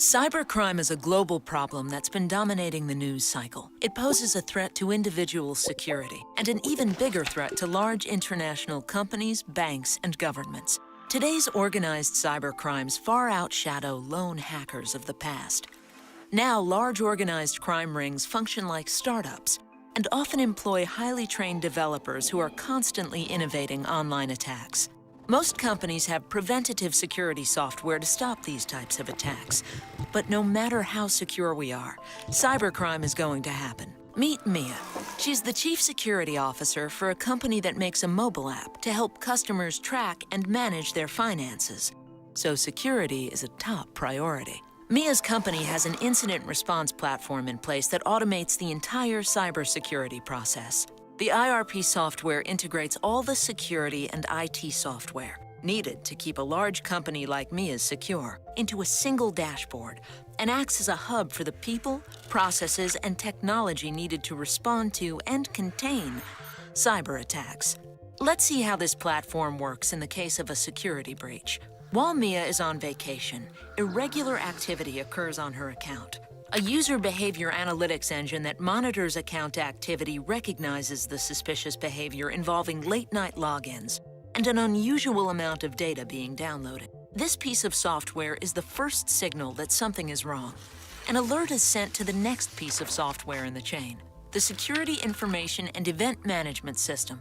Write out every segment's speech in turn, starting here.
Cybercrime is a global problem that's been dominating the news cycle. It poses a threat to individual security and an even bigger threat to large international companies, banks, and governments. Today's organized cybercrimes far outshadow lone hackers of the past. Now, large organized crime rings function like startups and often employ highly trained developers who are constantly innovating online attacks. Most companies have preventative security software to stop these types of attacks. But no matter how secure we are, cybercrime is going to happen. Meet Mia. She's the chief security officer for a company that makes a mobile app to help customers track and manage their finances. So security is a top priority. Mia's company has an incident response platform in place that automates the entire cybersecurity process. The IRP software integrates all the security and IT software needed to keep a large company like Mia's secure into a single dashboard and acts as a hub for the people, processes, and technology needed to respond to and contain cyber attacks. Let's see how this platform works in the case of a security breach. While Mia is on vacation, irregular activity occurs on her account. A user behavior analytics engine that monitors account activity recognizes the suspicious behavior involving late-night logins and an unusual amount of data being downloaded. This piece of software is the first signal that something is wrong. An alert is sent to the next piece of software in the chain, the Security Information and Event Management System.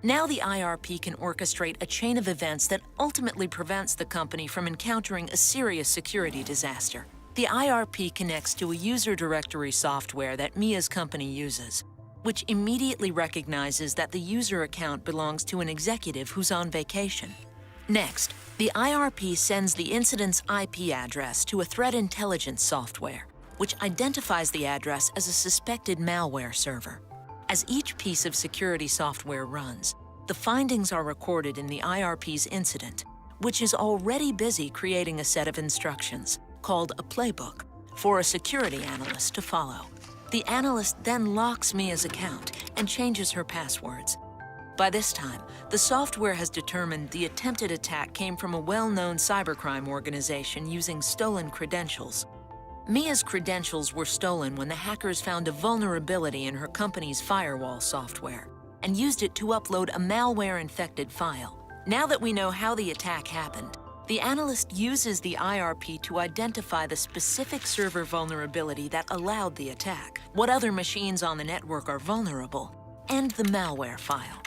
Now the IRP can orchestrate a chain of events that ultimately prevents the company from encountering a serious security disaster. The IRP connects to a user directory software that Mia's company uses, which immediately recognizes that the user account belongs to an executive who's on vacation. Next, the IRP sends the incident's IP address to a threat intelligence software, which identifies the address as a suspected malware server. As each piece of security software runs, the findings are recorded in the IRP's incident, which is already busy creating a set of instructions called a playbook for a security analyst to follow. The analyst then locks Mia's account and changes her passwords. By this time, the software has determined the attempted attack came from a well-known cybercrime organization using stolen credentials. Mia's credentials were stolen when the hackers found a vulnerability in her company's Firewall software and used it to upload a malware-infected file. Now that we know how the attack happened, the analyst uses the IRP to identify the specific server vulnerability that allowed the attack, what other machines on the network are vulnerable, and the malware file.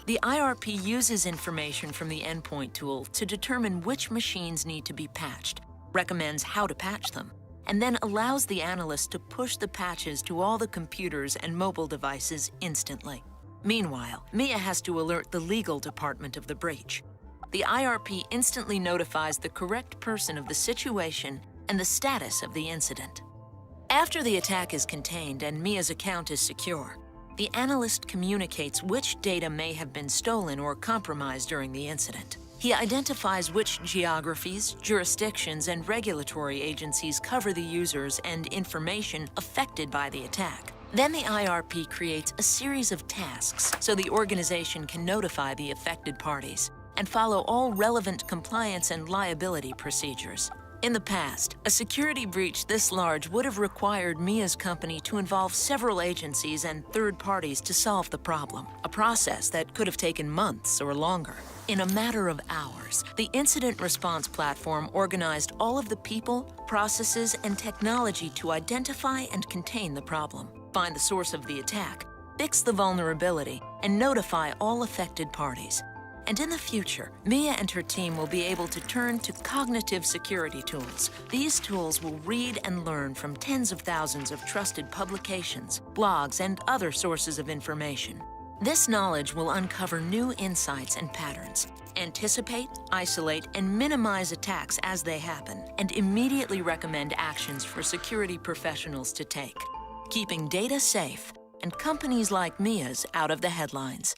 The IRP uses information from the endpoint tool to determine which machines need to be patched, recommends how to patch them, and then allows the analyst to push the patches to all the computers and mobile devices instantly. Meanwhile, Mia has to alert the legal department of the breach. The IRP instantly notifies the correct person of the situation and the status of the incident. After the attack is contained and Mia's account is secure, the analyst communicates which data may have been stolen or compromised during the incident. He identifies which geographies, jurisdictions, and regulatory agencies cover the users and information affected by the attack. Then the IRP creates a series of tasks so the organization can notify the affected parties and follow all relevant compliance and liability procedures. In the past, a security breach this large would have required Mia's company to involve several agencies and third parties to solve the problem, a process that could have taken months or longer. In a matter of hours, the incident response platform organized all of the people, processes, and technology to identify and contain the problem, find the source of the attack, fix the vulnerability, and notify all affected parties. And in the future, Mia and her team will be able to turn to cognitive security tools. These tools will read and learn from tens of thousands of trusted publications, blogs, and other sources of information. This knowledge will uncover new insights and patterns, anticipate, isolate, and minimize attacks as they happen, and immediately recommend actions for security professionals to take, keeping data safe and companies like Mia's out of the headlines.